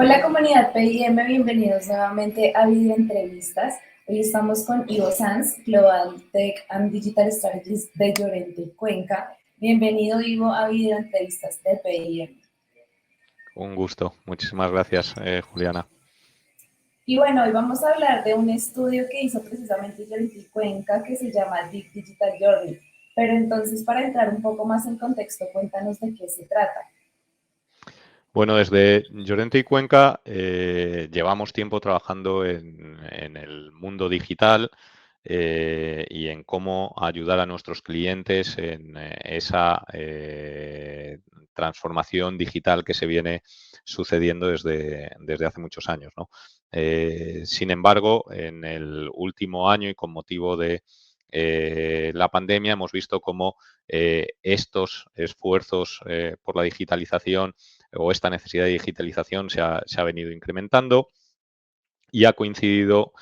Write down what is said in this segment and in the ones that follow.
Hola comunidad PIM, bienvenidos nuevamente a Video Entrevistas. Hoy estamos con Ivo Sanz, Global Tech and Digital Strategist de Llorente y Cuenca. Bienvenido Ivo a Video Entrevistas de PIM. Un gusto. Muchísimas gracias, Juliana. Y bueno, hoy vamos a hablar de un estudio que hizo precisamente Llorente y Cuenca que se llama Deep Digital Journey. Pero entonces, para entrar un poco más en contexto, cuéntanos de qué se trata. Bueno, desde Llorente y Cuenca llevamos tiempo trabajando en el mundo digital y en cómo ayudar a nuestros clientes en esa transformación digital que se viene sucediendo desde hace muchos años, ¿no? Sin embargo, en el último año y con motivo de la pandemia hemos visto cómo estos esfuerzos por la digitalización o esta necesidad de digitalización se ha venido incrementando y ha coincidido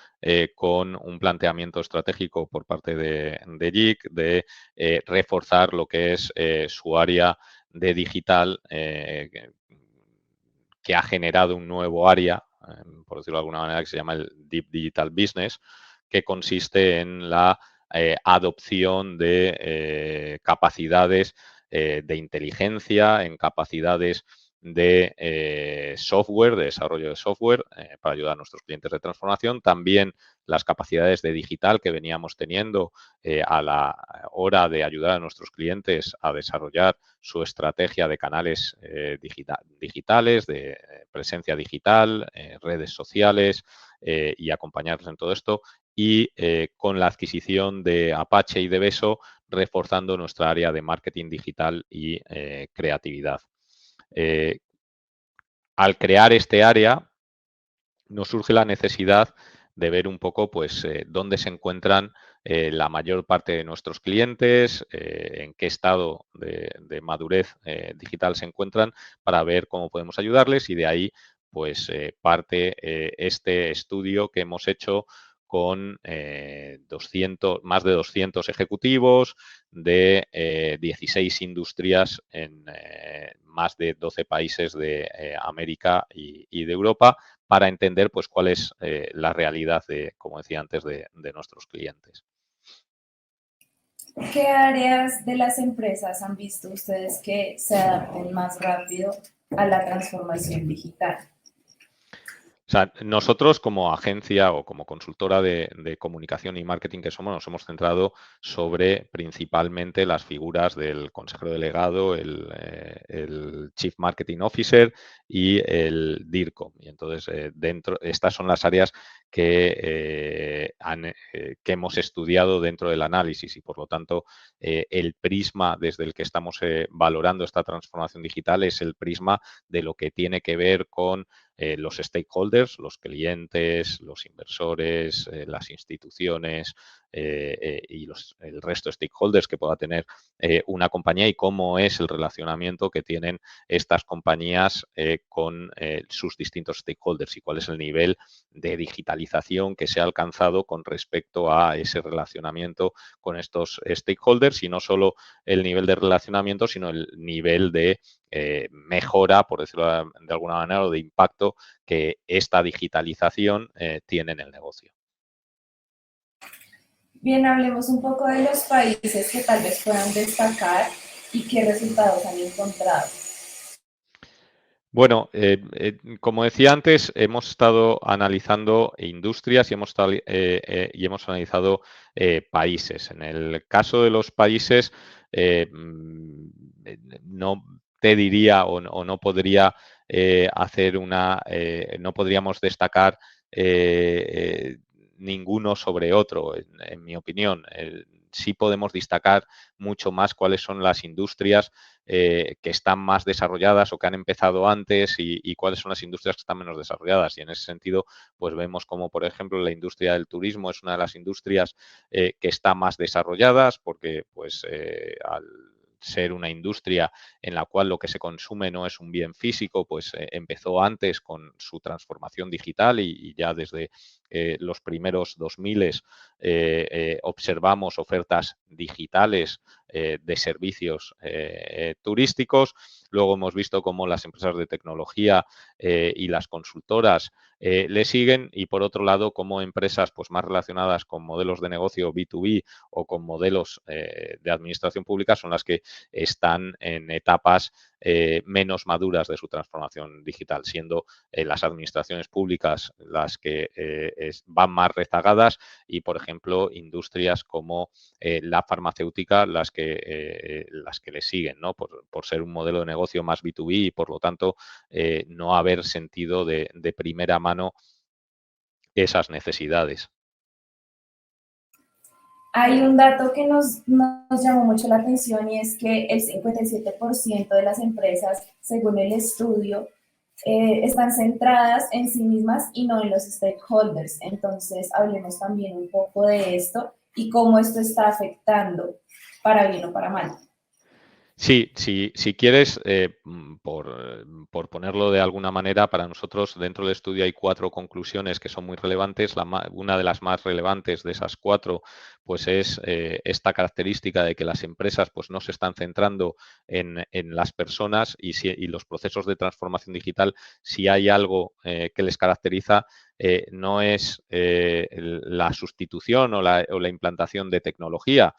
con un planteamiento estratégico por parte de JIC de reforzar lo que es su área de digital que ha generado un nuevo área, por decirlo de alguna manera, que se llama el Deep Digital Business, que consiste en la adopción de capacidades de inteligencia, en capacidades de software, de desarrollo de software para ayudar a nuestros clientes de transformación. También las capacidades de digital que veníamos teniendo a la hora de ayudar a nuestros clientes a desarrollar su estrategia de canales digitales, de presencia digital, redes sociales y acompañarles en todo esto. Y con la adquisición de Apache y de Beso, reforzando nuestra área de marketing digital y creatividad. Al crear este área, nos surge la necesidad de ver un poco pues, dónde se encuentran la mayor parte de nuestros clientes, en qué estado de madurez digital se encuentran, para ver cómo podemos ayudarles, y de ahí pues, parte este estudio que hemos hecho con más de 200 ejecutivos de 16 industrias en más de 12 países de América y de Europa, para entender pues cuál es la realidad como decía antes, de nuestros clientes. ¿Qué áreas de las empresas han visto ustedes que se adapten más rápido a la transformación digital? O sea, nosotros como agencia o como consultora de comunicación y marketing que somos, nos hemos centrado sobre principalmente las figuras del consejero delegado, el Chief Marketing Officer y el DIRCOM. Y entonces, estas son las áreas que hemos estudiado dentro del análisis, y por lo tanto el prisma desde el que estamos valorando esta transformación digital es el prisma de lo que tiene que ver con los stakeholders, los clientes, los inversores, las instituciones y el resto de stakeholders que pueda tener una compañía, y cómo es el relacionamiento que tienen estas compañías con sus distintos stakeholders, y cuál es el nivel de digitalización que se ha alcanzado con respecto a ese relacionamiento con estos stakeholders, y no solo el nivel de relacionamiento, sino el nivel de mejora, por decirlo de alguna manera, o de impacto que esta digitalización tiene en el negocio. Bien, hablemos un poco de los países que tal vez puedan destacar y qué resultados han encontrado. Bueno, como decía antes, hemos estado analizando industrias y hemos analizado países. En el caso de los países, no te diría o no podría no podríamos destacar ninguno sobre otro, en mi opinión. Sí podemos destacar mucho más cuáles son las industrias que están más desarrolladas o que han empezado antes, y cuáles son las industrias que están menos desarrolladas. Y en ese sentido, pues vemos como, por ejemplo, la industria del turismo es una de las industrias que está más desarrolladas, porque pues al ser una industria en la cual lo que se consume no es un bien físico, pues empezó antes con su transformación digital, y ya desde los primeros 2000 observamos ofertas digitales de servicios turísticos. Luego hemos visto cómo las empresas de tecnología y las consultoras le siguen, y por otro lado como empresas pues más relacionadas con modelos de negocio B2B o con modelos de administración pública son las que están en etapas menos maduras de su transformación digital, siendo las administraciones públicas las que van más rezagadas y, por ejemplo, industrias como la farmacéutica las que le siguen, ¿no? Por ser un modelo de negocio más B2B y, por lo tanto, no haber sentido de primera mano esas necesidades. Hay un dato que nos llamó mucho la atención y es que el 57% de las empresas, según el estudio, están centradas en sí mismas y no en los stakeholders. Entonces, hablemos también un poco de esto y cómo esto está afectando, para bien o para mal. Sí, si quieres, por ponerlo de alguna manera, para nosotros dentro del estudio hay 4 conclusiones que son muy relevantes. Una de las más relevantes de esas 4 pues es esta característica de que las empresas pues no se están centrando en las personas y los procesos de transformación digital. Si hay algo que les caracteriza, no es la sustitución o la implantación de tecnología.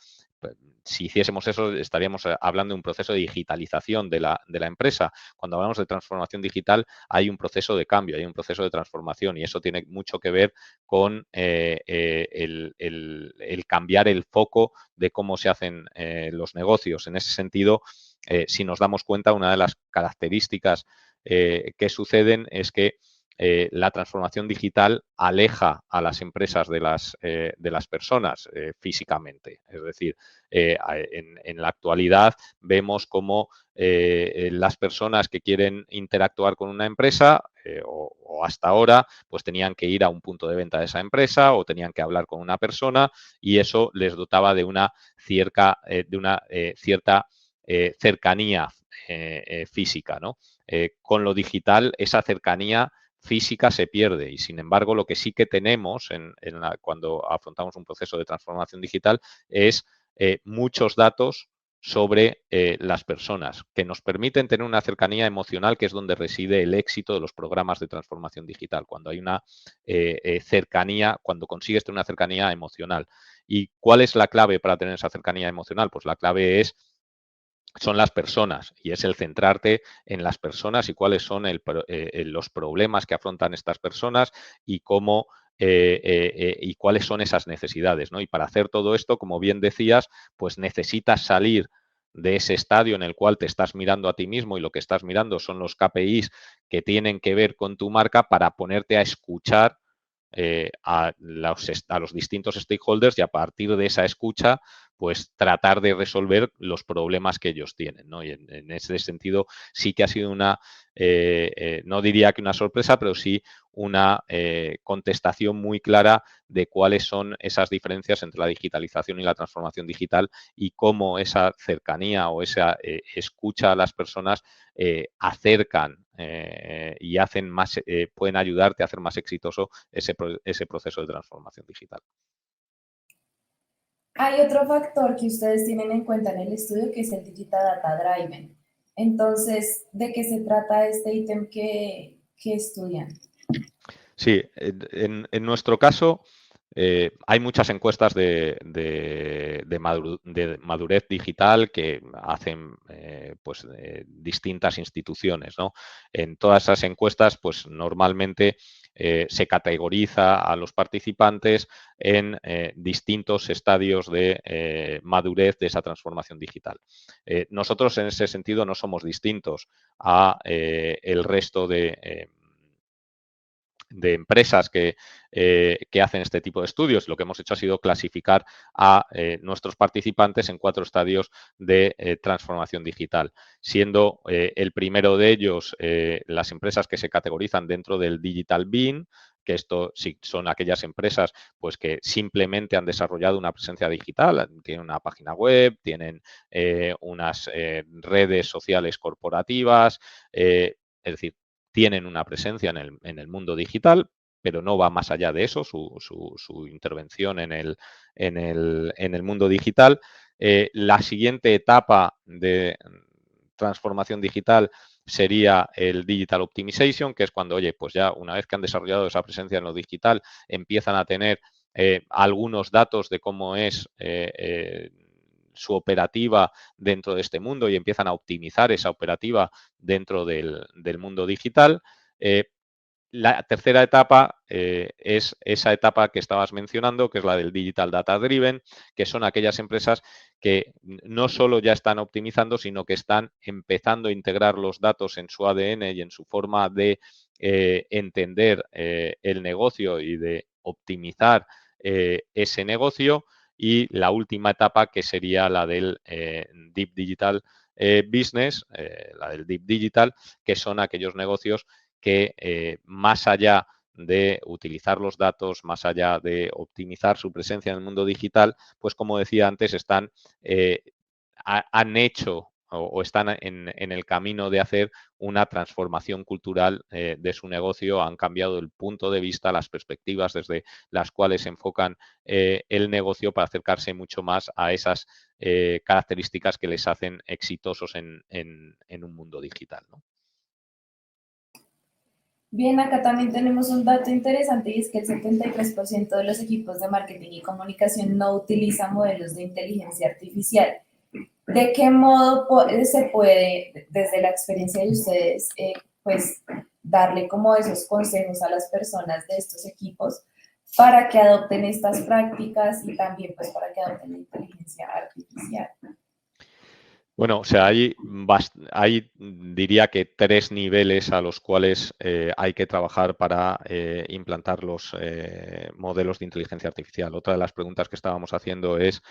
Si hiciésemos eso, estaríamos hablando de un proceso de digitalización de la empresa. Cuando hablamos de transformación digital, hay un proceso de cambio, hay un proceso de transformación, y eso tiene mucho que ver con el cambiar el foco de cómo se hacen los negocios. En ese sentido, si nos damos cuenta, una de las características que suceden es que la transformación digital aleja a las empresas de las personas físicamente. Es decir, en la actualidad vemos cómo las personas que quieren interactuar con una empresa o hasta ahora pues tenían que ir a un punto de venta de esa empresa o tenían que hablar con una persona, y eso les dotaba de una cierta cercanía física, ¿no? Con lo digital, esa cercanía física se pierde, y sin embargo lo que sí que tenemos cuando afrontamos un proceso de transformación digital es muchos datos sobre las personas que nos permiten tener una cercanía emocional, que es donde reside el éxito de los programas de transformación digital, cuando hay una cercanía, cuando consigues tener una cercanía emocional. ¿Y cuál es la clave para tener esa cercanía emocional? Pues la clave son las personas, y es el centrarte en las personas y cuáles son los problemas que afrontan estas personas y cómo y cuáles son esas necesidades, ¿no? Y para hacer todo esto, como bien decías, pues necesitas salir de ese estadio en el cual te estás mirando a ti mismo y lo que estás mirando son los KPIs que tienen que ver con tu marca, para ponerte a escuchar a los distintos stakeholders, y a partir de esa escucha pues tratar de resolver los problemas que ellos tienen, ¿no? Y en ese sentido sí que ha sido no diría que una sorpresa, pero sí una contestación muy clara de cuáles son esas diferencias entre la digitalización y la transformación digital, y cómo esa cercanía o esa escucha a las personas acercan y pueden ayudarte a hacer más exitoso ese proceso de transformación digital. Hay otro factor que ustedes tienen en cuenta en el estudio, que es el Digital Data Driven. Entonces, ¿de qué se trata este ítem que estudian? Sí, en nuestro caso hay muchas encuestas de madurez digital que hacen distintas instituciones, ¿no? En todas esas encuestas, pues normalmente se categoriza a los participantes en distintos estadios de madurez de esa transformación digital. Nosotros en ese sentido no somos distintos a el resto de empresas que hacen este tipo de estudios. Lo que hemos hecho ha sido clasificar a nuestros participantes en 4 estadios de transformación digital, siendo el primero de ellos las empresas que se categorizan dentro del Digital Bean, que esto sí son aquellas empresas pues que simplemente han desarrollado una presencia digital, tienen una página web, tienen unas redes sociales corporativas, es decir, tienen una presencia en el mundo digital, pero no va más allá de eso, su intervención en el mundo digital. La siguiente etapa de transformación digital sería el Digital Optimization, que es cuando, oye, pues ya una vez que han desarrollado esa presencia en lo digital, empiezan a tener algunos datos de cómo es su operativa dentro de este mundo y empiezan a optimizar esa operativa dentro del mundo digital. La tercera etapa es esa etapa que estabas mencionando, que es la del Digital Data Driven, que son aquellas empresas que no solo ya están optimizando, sino que están empezando a integrar los datos en su ADN y en su forma de entender el negocio y de optimizar ese negocio. Y la última etapa, que sería la del Deep Digital Business, la del Deep Digital, que son aquellos negocios que más allá de utilizar los datos, más allá de optimizar su presencia en el mundo digital, pues como decía antes, han hecho o están en el camino de hacer una transformación cultural de su negocio, han cambiado el punto de vista, las perspectivas desde las cuales enfocan el negocio para acercarse mucho más a esas características que les hacen exitosos en un mundo digital, ¿no? Bien, acá también tenemos un dato interesante y es que el 73% de los equipos de marketing y comunicación no utilizan modelos de inteligencia artificial. ¿De qué modo se puede, desde la experiencia de ustedes, pues darle como esos consejos a las personas de estos equipos para que adopten estas prácticas y también pues para que adopten la inteligencia artificial? Bueno, o sea, hay diría que 3 niveles a los cuales hay que trabajar para implantar los modelos de inteligencia artificial. Otra de las preguntas que estábamos haciendo es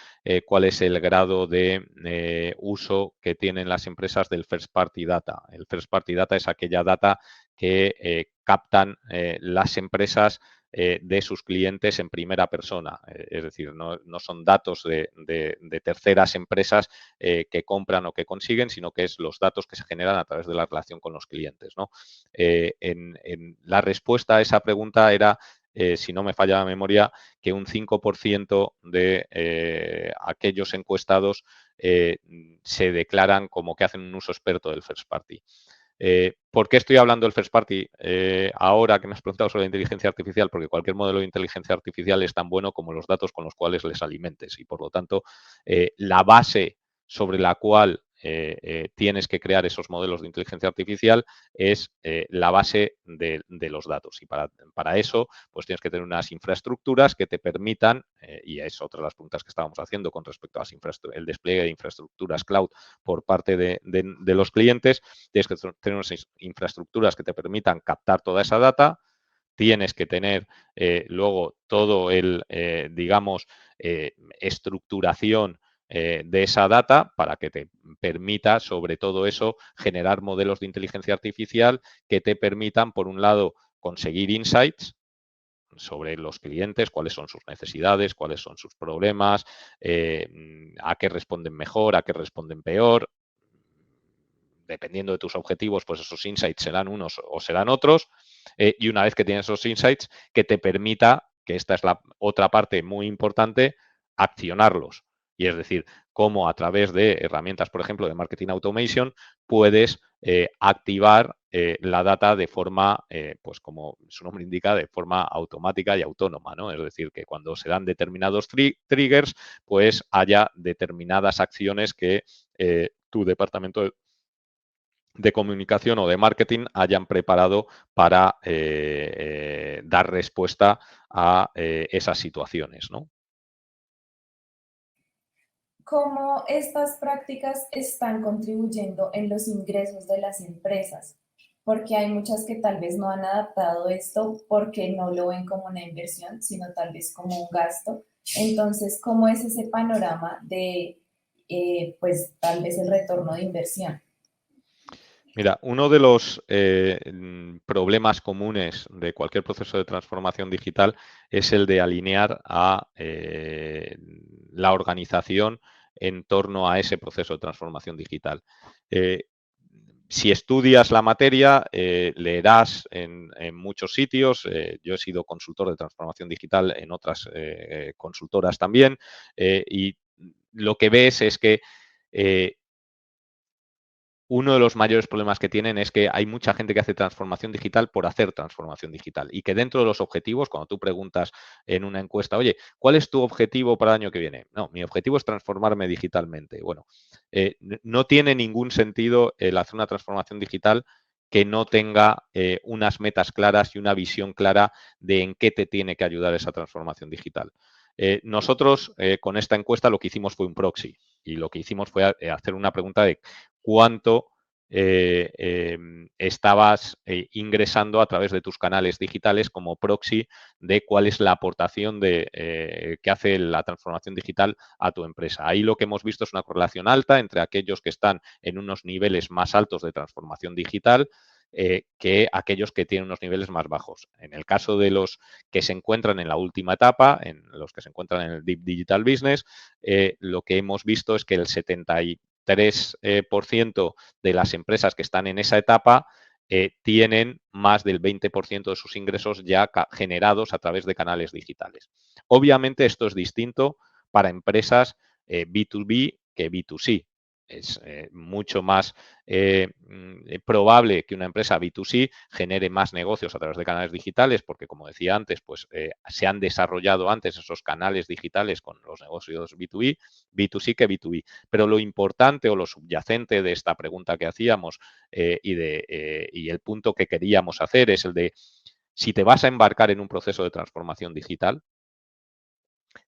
cuál es el grado de uso que tienen las empresas del first party data. El first party data es aquella data que captan las empresas de sus clientes en primera persona. Es decir, no son datos de terceras empresas que compran o que consiguen, sino que es los datos que se generan a través de la relación con los clientes, ¿no? La respuesta a esa pregunta era, si no me falla la memoria, que un 5% de aquellos encuestados se declaran como que hacen un uso experto del first party. ¿Por qué estoy hablando del first party ahora que me has preguntado sobre la inteligencia artificial? Porque cualquier modelo de inteligencia artificial es tan bueno como los datos con los cuales les alimentes y, por lo tanto, la base sobre la cual tienes que crear esos modelos de inteligencia artificial es la base de los datos. Y para eso, pues tienes que tener unas infraestructuras que te permitan, y es otra de las preguntas que estábamos haciendo con respecto a el despliegue de infraestructuras cloud por parte de los clientes, tienes que tener unas infraestructuras que te permitan captar toda esa data, tienes que tener luego todo digamos, estructuración de esa data para que te permita, sobre todo eso, generar modelos de inteligencia artificial que te permitan, por un lado, conseguir insights sobre los clientes, cuáles son sus necesidades, cuáles son sus problemas, a qué responden mejor, a qué responden peor. Dependiendo de tus objetivos, pues esos insights serán unos o serán otros. Y una vez que tienes esos insights, que te permita, que esta es la otra parte muy importante, accionarlos. Y es decir, cómo a través de herramientas, por ejemplo, de marketing automation, puedes activar la data de forma, pues como su nombre indica, de forma automática y autónoma, ¿no? Es decir, que cuando se dan determinados triggers, pues haya determinadas acciones que tu departamento de comunicación o de marketing hayan preparado para dar respuesta a esas situaciones, ¿no? ¿Cómo estas prácticas están contribuyendo en los ingresos de las empresas? Porque hay muchas que tal vez no han adaptado esto porque no lo ven como una inversión, sino tal vez como un gasto. Entonces, ¿cómo es ese panorama de, pues, tal vez el retorno de inversión? Mira, uno de los problemas comunes de cualquier proceso de transformación digital es el de alinear a la organización en torno a ese proceso de transformación digital. Eh, si estudias la materia, leerás en muchos sitios. Yo he sido consultor de transformación digital en otras consultoras también y lo que ves es que uno de los mayores problemas que tienen es que hay mucha gente que hace transformación digital por hacer transformación digital y que dentro de los objetivos, cuando tú preguntas en una encuesta, oye, ¿cuál es tu objetivo para el año que viene? No, mi objetivo es transformarme digitalmente. Bueno, no tiene ningún sentido el hacer una transformación digital que no tenga unas metas claras y una visión clara de en qué te tiene que ayudar esa transformación digital. Nosotros con esta encuesta lo que hicimos fue un proxy y lo que hicimos fue hacer una pregunta de cuánto estabas ingresando a través de tus canales digitales como proxy de cuál es la aportación que hace la transformación digital a tu empresa. Ahí lo que hemos visto es una correlación alta entre aquellos que están en unos niveles más altos de transformación digital que aquellos que tienen unos niveles más bajos. En el caso de los que se encuentran en la última etapa, en los que se encuentran en el Deep Digital Business, lo que hemos visto es que el 73% de las empresas que están en esa etapa tienen más del 20% de sus ingresos ya generados a través de canales digitales. Obviamente esto es distinto para empresas B2B que B2C. Es mucho más probable que una empresa B2C genere más negocios a través de canales digitales porque, como decía antes, pues se han desarrollado antes esos canales digitales con los negocios B2B, B2C que B2B. Pero lo importante o lo subyacente de esta pregunta que hacíamos y el punto que queríamos hacer es el de si te vas a embarcar en un proceso de transformación digital,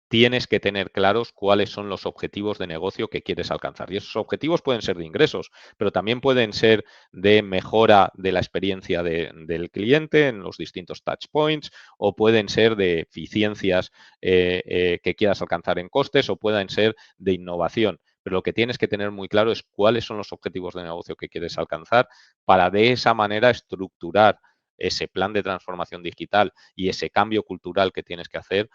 tienes que tener claros cuáles son los objetivos de negocio que quieres alcanzar. Y esos objetivos pueden ser de ingresos, pero también pueden ser de mejora de la experiencia del cliente en los distintos touch points, o pueden ser de eficiencias que quieras alcanzar en costes, o pueden ser de innovación. Pero lo que tienes que tener muy claro es cuáles son los objetivos de negocio que quieres alcanzar para de esa manera estructurar ese plan de transformación digital y ese cambio cultural que tienes que hacer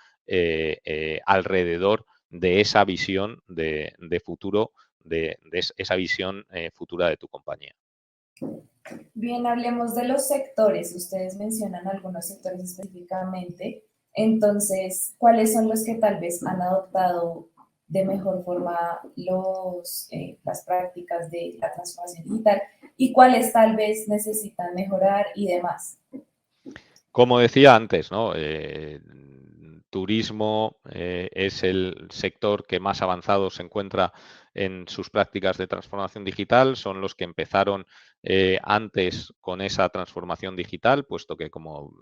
alrededor de esa visión de futuro, de esa visión futura de tu compañía. Bien, hablemos de los sectores. Ustedes mencionan algunos sectores específicamente. Entonces, ¿cuáles son los que tal vez han adoptado de mejor forma las prácticas de la transformación digital y cuáles tal vez necesitan mejorar y demás? Como decía antes, ¿no? Turismo es el sector que más avanzado se encuentra en sus prácticas de transformación digital, son los que empezaron antes con esa transformación digital, puesto que, como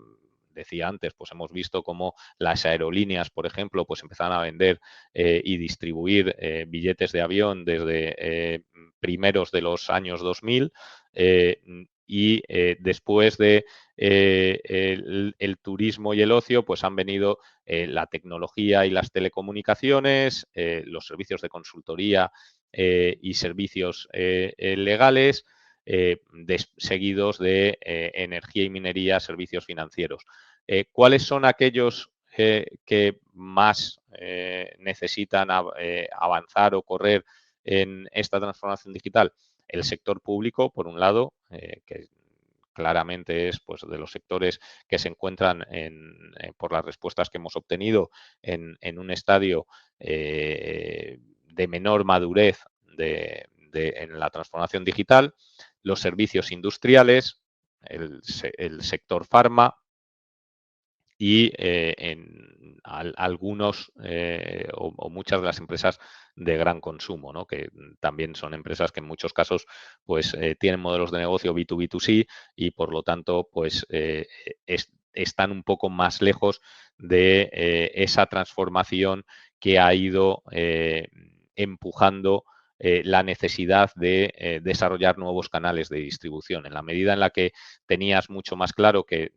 decía antes, pues hemos visto cómo las aerolíneas, por ejemplo, pues empezaron a vender y distribuir billetes de avión desde primeros de los años 2000 y después de el turismo y el ocio, pues han venido la tecnología y las telecomunicaciones, los servicios de consultoría y servicios legales, seguidos de energía y minería, servicios financieros. ¿Cuáles son aquellos que más necesitan avanzar o correr en esta transformación digital? El sector público, por un lado, que claramente es pues, de los sectores que se encuentran por las respuestas que hemos obtenido en un estadio de menor madurez en la transformación digital, los servicios industriales, el sector farma, y algunos o muchas de las empresas de gran consumo, ¿no? Que también son empresas que en muchos casos pues tienen modelos de negocio B2B2C y por lo tanto pues están un poco más lejos de esa transformación que ha ido empujando la necesidad de desarrollar nuevos canales de distribución. En la medida en la que tenías mucho más claro que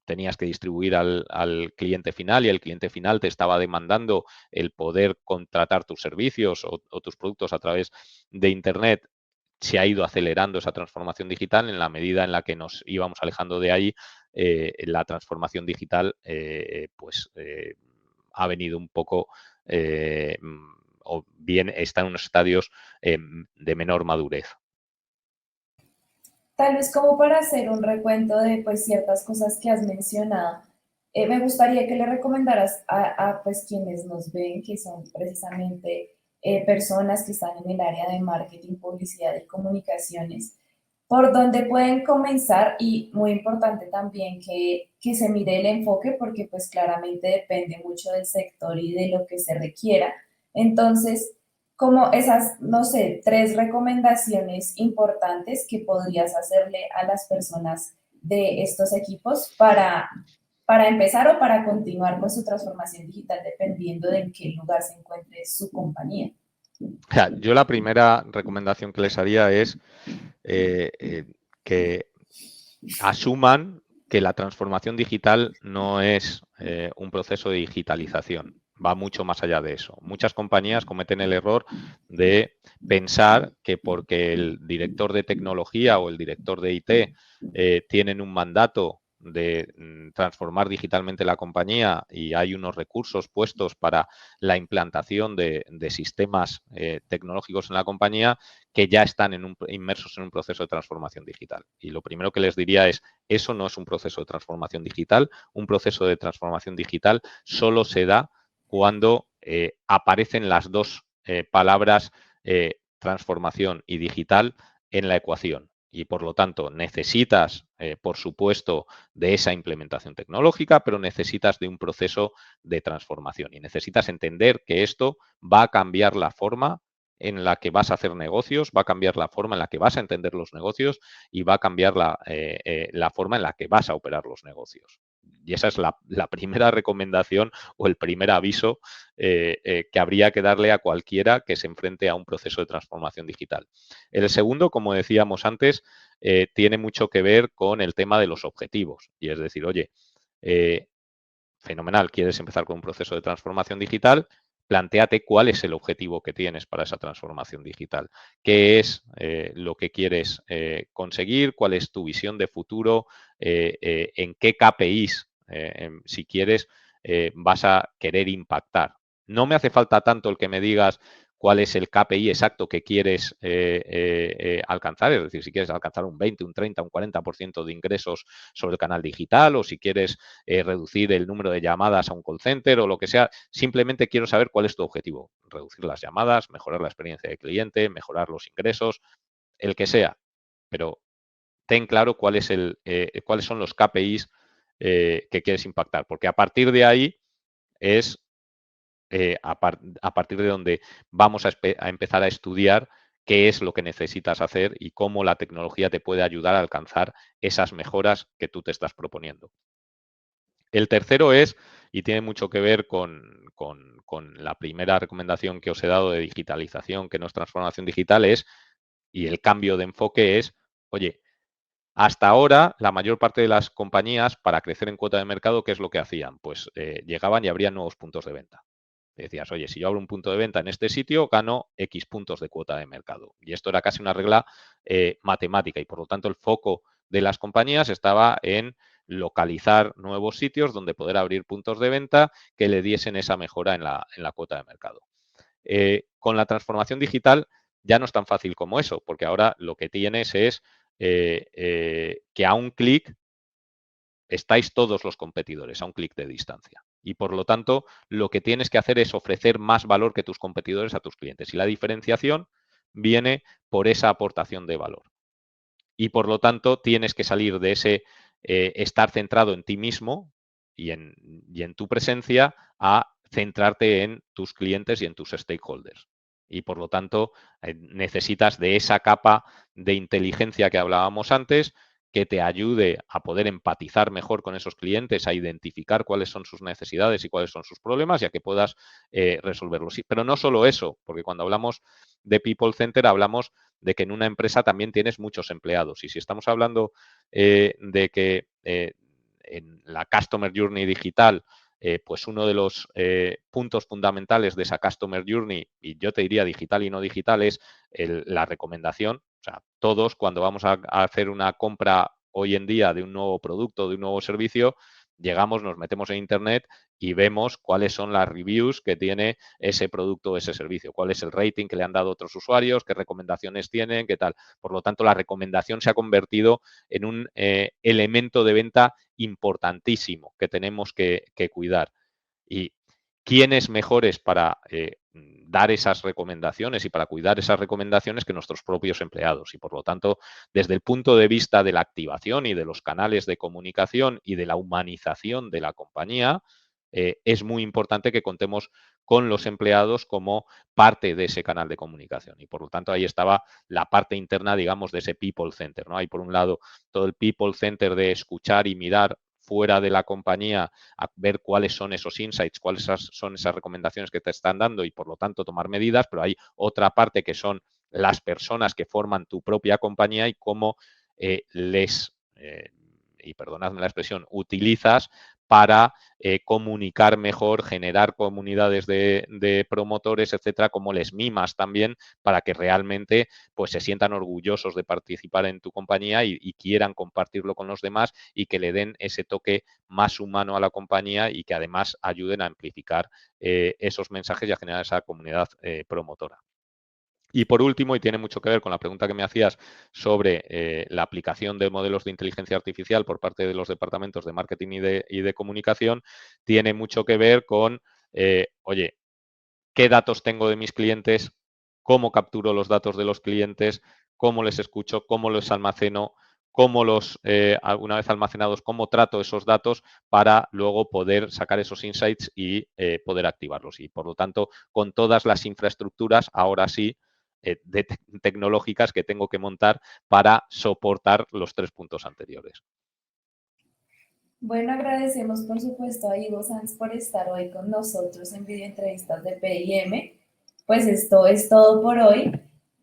tenías que distribuir al cliente final y el cliente final te estaba demandando el poder contratar tus servicios o tus productos a través de Internet, se ha ido acelerando esa transformación digital en la medida en la que nos íbamos alejando de ahí. La transformación digital ha venido un poco o bien está en unos estadios de menor madurez. Tal vez como para hacer un recuento de pues ciertas cosas que has mencionado. Me gustaría que le recomendaras pues, quienes nos ven, que son precisamente personas que están en el área de marketing, publicidad y comunicaciones, por dónde pueden comenzar y muy importante también que se mire el enfoque porque pues claramente depende mucho del sector y de lo que se requiera. Entonces, como esas, no sé, 3 recomendaciones importantes que podrías hacerle a las personas de estos equipos para empezar o para continuar con su transformación digital dependiendo de en qué lugar se encuentre su compañía. O sea, yo la primera recomendación que les haría es que asuman que la transformación digital no es un proceso de digitalización, va mucho más allá de eso. Muchas compañías cometen el error de pensar que porque el director de tecnología o el director de IT tienen un mandato de transformar digitalmente la compañía y hay unos recursos puestos para la implantación de sistemas tecnológicos en la compañía, que ya están inmersos en un proceso de transformación digital. Y lo primero que les diría es, eso no es un proceso de transformación digital. Un proceso de transformación digital solo se da cuando aparecen las dos palabras transformación y digital en la ecuación. Y por lo tanto, necesitas, por supuesto, de esa implementación tecnológica, pero necesitas de un proceso de transformación y necesitas entender que esto va a cambiar la forma en la que vas a hacer negocios, va a cambiar la forma en la que vas a entender los negocios y va a cambiar la forma en la que vas a operar los negocios. Y esa es la primera recomendación o el primer aviso que habría que darle a cualquiera que se enfrente a un proceso de transformación digital. El segundo, como decíamos antes, tiene mucho que ver con el tema de los objetivos. Y es decir, oye, fenomenal, quieres empezar con un proceso de transformación digital, plantéate cuál es el objetivo que tienes para esa transformación digital, qué es lo que quieres conseguir, cuál es tu visión de futuro, en qué KPIs, si quieres, vas a querer impactar. No me hace falta tanto el que me digas cuál es el KPI exacto que quieres alcanzar, es decir, si quieres alcanzar un 20, un 30, un 40% de ingresos sobre el canal digital o si quieres reducir el número de llamadas a un call center o lo que sea. Simplemente quiero saber cuál es tu objetivo. Reducir las llamadas, mejorar la experiencia de cliente, mejorar los ingresos, el que sea. Pero ten claro cuáles son los KPIs que quieres impactar, porque a partir de ahí es a partir de donde vamos a empezar a estudiar qué es lo que necesitas hacer y cómo la tecnología te puede ayudar a alcanzar esas mejoras que tú te estás proponiendo. El tercero es, y tiene mucho que ver con la primera recomendación que os he dado de digitalización, que no es transformación digital, y el cambio de enfoque es, oye, hasta ahora la mayor parte de las compañías para crecer en cuota de mercado, ¿qué es lo que hacían? Pues llegaban y abrían nuevos puntos de venta. Decías, oye, si yo abro un punto de venta en este sitio, gano X puntos de cuota de mercado. Y esto era casi una regla matemática y por lo tanto el foco de las compañías estaba en localizar nuevos sitios donde poder abrir puntos de venta que le diesen esa mejora en la cuota de mercado. Con la transformación digital ya no es tan fácil como eso, porque ahora lo que tienes es que a un clic estáis todos los competidores a un clic de distancia. Y por lo tanto, lo que tienes que hacer es ofrecer más valor que tus competidores a tus clientes. Y la diferenciación viene por esa aportación de valor. Y por lo tanto, tienes que salir de ese estar centrado en ti mismo y en tu presencia a centrarte en tus clientes y en tus stakeholders. Y por lo tanto, necesitas de esa capa de inteligencia que hablábamos antes, que te ayude a poder empatizar mejor con esos clientes, a identificar cuáles son sus necesidades y cuáles son sus problemas y a que puedas resolverlos. Pero no solo eso, porque cuando hablamos de People Center hablamos de que en una empresa también tienes muchos empleados. Y si estamos hablando de que en la Customer Journey digital, pues uno de los puntos fundamentales de esa Customer Journey, y yo te diría digital y no digital, es la recomendación. O sea, todos cuando vamos a hacer una compra hoy en día de un nuevo producto, de un nuevo servicio, llegamos, nos metemos en Internet y vemos cuáles son las reviews que tiene ese producto o ese servicio, cuál es el rating que le han dado otros usuarios, qué recomendaciones tienen, qué tal. Por lo tanto, la recomendación se ha convertido en un elemento de venta importantísimo que tenemos que cuidar. Y quiénes mejores para dar esas recomendaciones y para cuidar esas recomendaciones que nuestros propios empleados. Y por lo tanto, desde el punto de vista de la activación y de los canales de comunicación y de la humanización de la compañía, es muy importante que contemos con los empleados como parte de ese canal de comunicación. Y por lo tanto, ahí estaba la parte interna, digamos, de ese people center, ¿no? Hay por un lado todo el people center de escuchar y mirar fuera de la compañía a ver cuáles son esos insights, cuáles son esas recomendaciones que te están dando y por lo tanto tomar medidas, pero hay otra parte que son las personas que forman tu propia compañía y cómo y perdonadme la expresión, utilizas para comunicar mejor, generar comunidades de promotores, etcétera, como les mimas también para que realmente pues se sientan orgullosos de participar en tu compañía y quieran compartirlo con los demás y que le den ese toque más humano a la compañía y que además ayuden a amplificar esos mensajes y a generar esa comunidad promotora. Y por último, y tiene mucho que ver con la pregunta que me hacías sobre la aplicación de modelos de inteligencia artificial por parte de los departamentos de marketing y de comunicación, tiene mucho que ver con, oye, ¿qué datos tengo de mis clientes? ¿Cómo capturo los datos de los clientes? ¿Cómo les escucho? ¿Cómo los almaceno? ¿Cómo una vez almacenados, cómo trato esos datos para luego poder sacar esos insights y poder activarlos? Y por lo tanto, con todas las infraestructuras, ahora sí, tecnológicas que tengo que montar para soportar los 3 puntos anteriores. Bueno, agradecemos por supuesto a Ivo Sanz por estar hoy con nosotros en videoentrevistas de PIM. Pues esto es todo por hoy.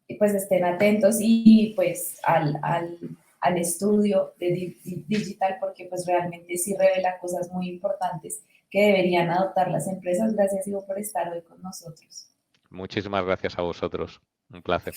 Y pues estén atentos y pues al estudio de digital porque pues realmente sí revela cosas muy importantes que deberían adoptar las empresas. Gracias Ivo por estar hoy con nosotros. Muchísimas gracias a vosotros. Un placer.